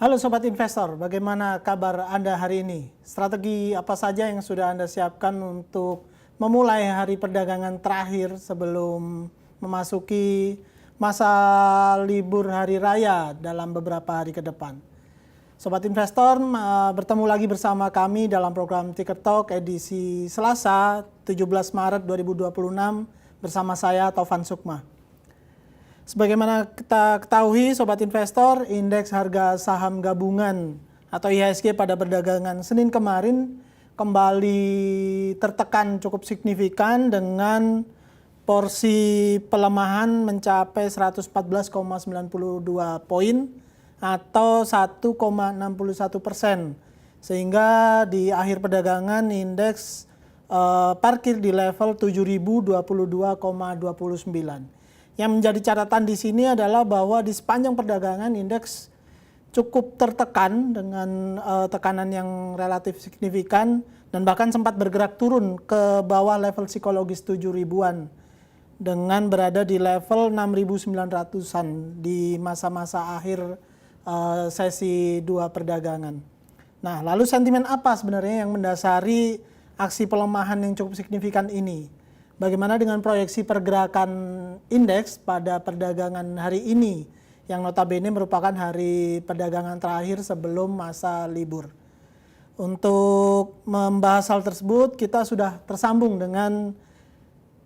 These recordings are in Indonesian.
Halo Sobat Investor, bagaimana kabar Anda hari ini? Strategi apa saja yang sudah Anda siapkan untuk memulai hari perdagangan terakhir sebelum memasuki masa libur hari raya dalam beberapa hari ke depan? Sobat Investor, bertemu lagi bersama kami dalam program Ticker Talk edisi Selasa 17 Maret 2026 bersama saya Taufan Sukma. Sebagaimana kita ketahui Sobat Investor, indeks harga saham gabungan atau IHSG pada perdagangan Senin kemarin kembali tertekan cukup signifikan dengan porsi pelemahan mencapai 114,92 poin atau 1,61%. Sehingga di akhir perdagangan indeks parkir di level 7.022,29. Yang menjadi catatan di sini adalah bahwa di sepanjang perdagangan indeks cukup tertekan dengan tekanan yang relatif signifikan dan bahkan sempat bergerak turun ke bawah level psikologis 7.000-an dengan berada di level 6.900-an di masa-masa akhir sesi 2 perdagangan. Nah, lalu sentimen apa sebenarnya yang mendasari aksi pelemahan yang cukup signifikan ini? Bagaimana dengan proyeksi pergerakan indeks pada perdagangan hari ini yang notabene merupakan hari perdagangan terakhir sebelum masa libur. Untuk membahas hal tersebut kita sudah tersambung dengan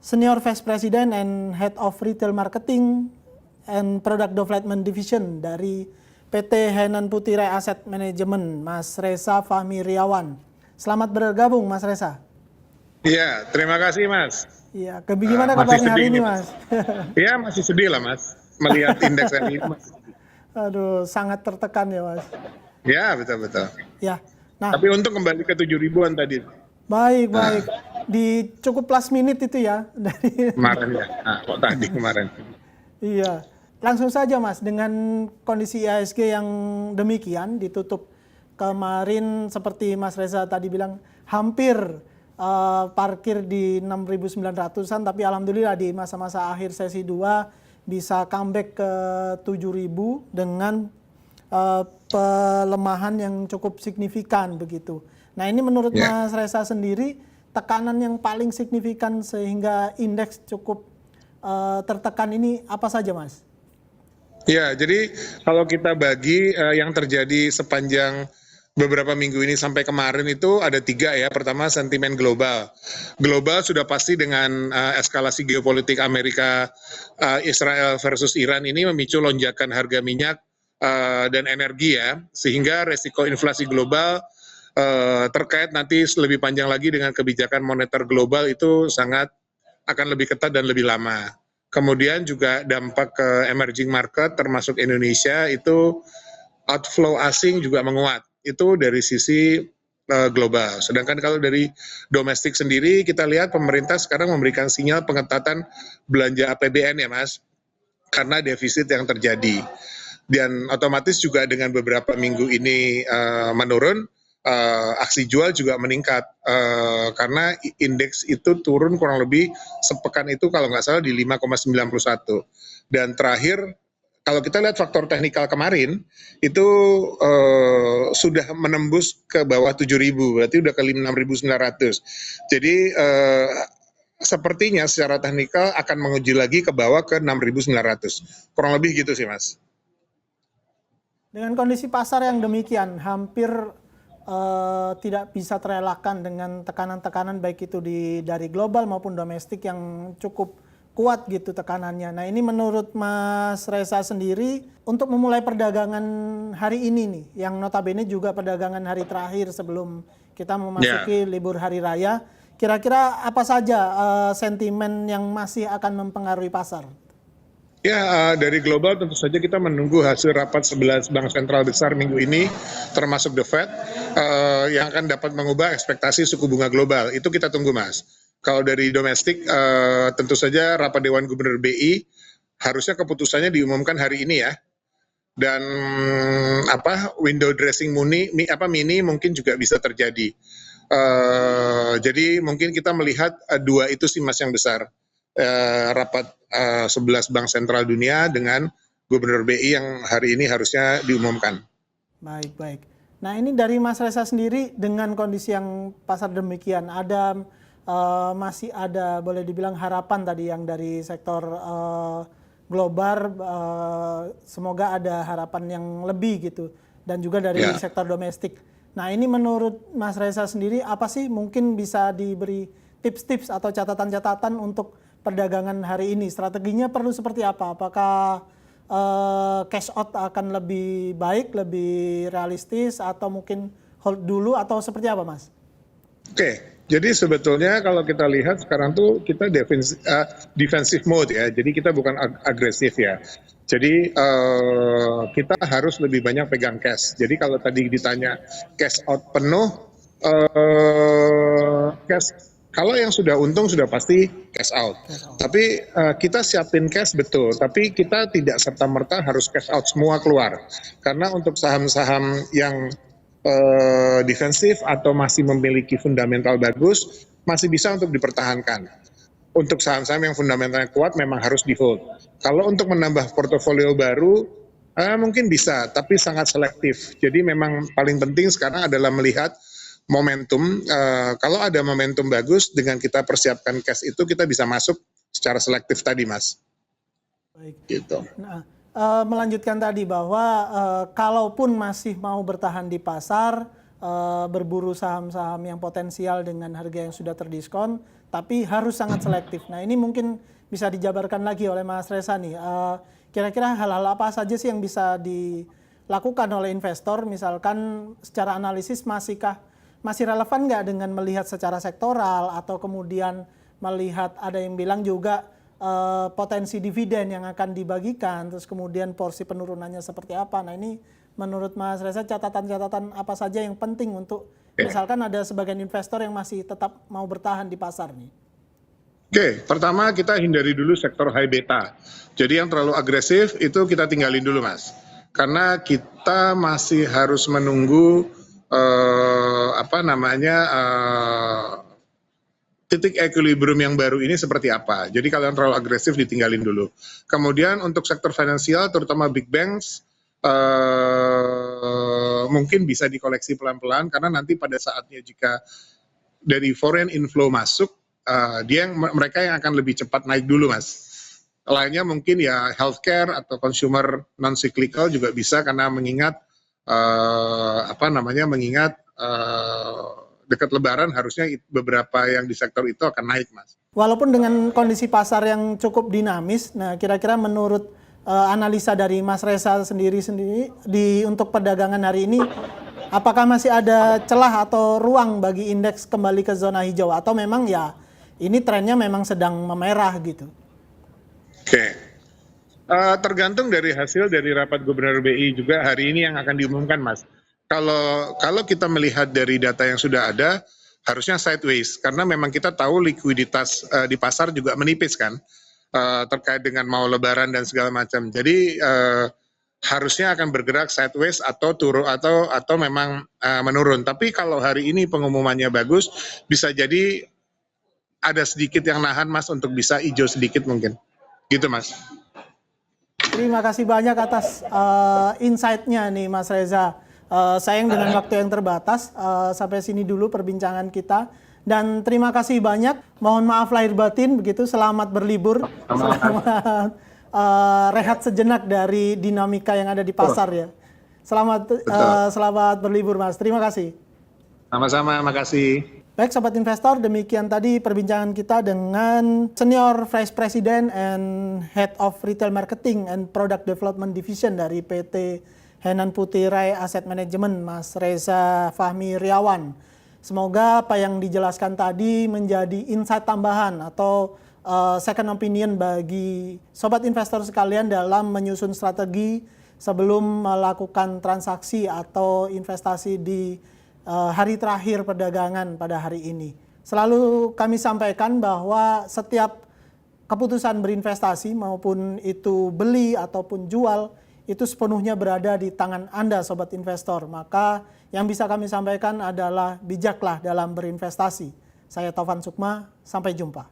Senior Vice President and Head of Retail Marketing and Product Development Division dari PT Henan Putirai Asset Management, Mas Reza Fahmi Riawan. Selamat bergabung Mas Reza. Iya, terima kasih Mas. Iya, gimana kabarnya hari ini Mas? Iya, masih sedih lah Mas, melihat indeks hari ini Mas. Aduh, sangat tertekan ya Mas. Ya, betul-betul. Ya, nah. Tapi untuk kembali ke 7.000-an tadi. Baik. Di cukup last minute itu ya. Dari kemarin ya, kok tadi kemarin. Iya, langsung saja Mas, dengan kondisi IHSG yang demikian ditutup kemarin seperti Mas Reza tadi bilang hampir parkir di 6.900-an, tapi alhamdulillah di masa-masa akhir sesi 2 bisa comeback ke 7.000 dengan pelemahan yang cukup signifikan begitu. Nah, ini menurut Mas Reza sendiri tekanan yang paling signifikan sehingga indeks cukup tertekan ini apa saja Mas? Ya, jadi kalau kita bagi yang terjadi sepanjang beberapa minggu ini sampai kemarin itu ada 3 ya. Pertama, sentimen global. Global sudah pasti dengan eskalasi geopolitik Amerika, Israel versus Iran ini memicu lonjakan harga minyak dan energi ya. Sehingga resiko inflasi global terkait nanti lebih panjang lagi dengan kebijakan moneter global itu sangat akan lebih ketat dan lebih lama. Kemudian juga dampak ke emerging market termasuk Indonesia itu outflow asing juga menguat. Itu dari sisi global. Sedangkan kalau dari domestik sendiri kita lihat pemerintah sekarang memberikan sinyal pengetatan belanja APBN ya Mas, karena defisit yang terjadi. Dan otomatis juga dengan beberapa minggu ini menurun, aksi jual juga meningkat karena indeks itu turun kurang lebih sepekan itu kalau nggak salah di 5,91. Dan terakhir kalau kita lihat faktor teknikal kemarin itu sudah menembus ke bawah 7.000, berarti udah ke 6.900. Jadi sepertinya secara teknikal akan menguji lagi ke bawah ke 6.900. Kurang lebih gitu sih Mas. Dengan kondisi pasar yang demikian, hampir tidak bisa terelakkan dengan tekanan-tekanan baik itu dari global maupun domestik yang cukup kuat gitu tekanannya. Nah, ini menurut Mas Reza sendiri untuk memulai perdagangan hari ini nih, yang notabene juga perdagangan hari terakhir sebelum kita memasuki libur hari raya, kira-kira apa saja sentimen yang masih akan mempengaruhi pasar? Ya, dari global tentu saja kita menunggu hasil rapat 11 bank sentral besar minggu ini, termasuk The Fed, yang akan dapat mengubah ekspektasi suku bunga global. Itu kita tunggu Mas. Kalau dari domestik, tentu saja rapat Dewan Gubernur BI harusnya keputusannya diumumkan hari ini ya. Dan window dressing mini mungkin juga bisa terjadi. Jadi mungkin kita melihat 2 itu sih Mas yang besar. Rapat 11 bank sentral dunia dengan Gubernur BI yang hari ini harusnya diumumkan. Baik, baik. Nah, ini dari Mas Reza sendiri dengan kondisi yang pasar demikian, masih ada boleh dibilang harapan tadi yang dari sektor global, semoga ada harapan yang lebih gitu, dan juga dari sektor domestik. Nah, ini menurut Mas Reza sendiri apa sih mungkin bisa diberi tips-tips atau catatan-catatan untuk perdagangan hari ini? Strateginya perlu seperti apa? Apakah cash out akan lebih baik, lebih realistis, atau mungkin hold dulu, atau seperti apa, Mas? Oke, jadi sebetulnya kalau kita lihat sekarang tuh kita defensive mode ya, jadi kita bukan agresif ya. Jadi kita harus lebih banyak pegang cash. Jadi kalau tadi ditanya cash out penuh, cash kalau yang sudah untung sudah pasti cash out. Tapi kita siapin cash betul, tapi kita tidak serta-merta harus cash out semua keluar. Karena untuk saham-saham yang defensif atau masih memiliki fundamental bagus, masih bisa untuk dipertahankan. Untuk saham-saham yang fundamentalnya kuat memang harus di hold. Kalau untuk menambah portofolio baru, mungkin bisa, tapi sangat selektif. Jadi memang paling penting sekarang adalah melihat momentum. Kalau ada momentum bagus, dengan kita persiapkan cash itu kita bisa masuk secara selektif tadi, Mas. Baik. Gitu. Nah, melanjutkan tadi bahwa kalaupun masih mau bertahan di pasar, berburu saham-saham yang potensial dengan harga yang sudah terdiskon, tapi harus sangat selektif. Nah, ini mungkin bisa dijabarkan lagi oleh Mas Reza nih. Kira-kira hal-hal apa saja sih yang bisa dilakukan oleh investor? Misalkan secara analisis masih relevan nggak dengan melihat secara sektoral, atau kemudian melihat ada yang bilang juga potensi dividen yang akan dibagikan, terus kemudian porsi penurunannya seperti apa. Nah, ini menurut Mas Reza catatan-catatan apa saja yang penting untuk misalkan ada sebagian investor yang masih tetap mau bertahan di pasar nih? Oke, pertama kita hindari dulu sektor high beta. Jadi yang terlalu agresif itu kita tinggalin dulu, Mas. Karena kita masih harus menunggu titik equilibrium yang baru ini seperti apa. Jadi kalau yang terlalu agresif ditinggalin dulu. Kemudian untuk sektor finansial, terutama big banks, mungkin bisa dikoleksi pelan-pelan, karena nanti pada saatnya jika dari foreign inflow masuk, mereka yang akan lebih cepat naik dulu, Mas. Lainnya mungkin ya healthcare atau consumer non-cyclical juga bisa, karena mengingat dekat Lebaran harusnya beberapa yang di sektor itu akan naik, Mas. Walaupun dengan kondisi pasar yang cukup dinamis, nah kira-kira menurut analisa dari Mas Reza sendiri untuk perdagangan hari ini, apakah masih ada celah atau ruang bagi indeks kembali ke zona hijau, atau memang ya ini trennya memang sedang memerah gitu? Oke. Tergantung dari hasil dari rapat Gubernur BI juga hari ini yang akan diumumkan, Mas. Kalau kita melihat dari data yang sudah ada, harusnya sideways, karena memang kita tahu likuiditas di pasar juga menipis kan, terkait dengan mau Lebaran dan segala macam. Jadi harusnya akan bergerak sideways atau turun atau memang menurun. Tapi kalau hari ini pengumumannya bagus, bisa jadi ada sedikit yang nahan, Mas, untuk bisa hijau sedikit mungkin. Gitu, Mas. Terima kasih banyak atas insight-nya nih, Mas Reza. Sayang dengan waktu yang terbatas, sampai sini dulu perbincangan kita. Dan terima kasih banyak, mohon maaf lahir batin begitu, selamat berlibur, selamat rehat sejenak dari dinamika yang ada di pasar ya. Selamat berlibur, Mas, terima kasih. Sama-sama, makasih. Baik Sobat Investor, demikian tadi perbincangan kita dengan Senior Vice President and Head of Retail Marketing and Product Development Division dari PT Henan Putirai Asset Management, Mas Reza Fahmi Riawan. Semoga apa yang dijelaskan tadi menjadi insight tambahan atau second opinion bagi Sobat Investor sekalian dalam menyusun strategi sebelum melakukan transaksi atau investasi di hari terakhir perdagangan pada hari ini. Selalu kami sampaikan bahwa setiap keputusan berinvestasi maupun itu beli ataupun jual itu sepenuhnya berada di tangan Anda Sobat Investor. Maka yang bisa kami sampaikan adalah bijaklah dalam berinvestasi. Saya Taufan Sukma, sampai jumpa.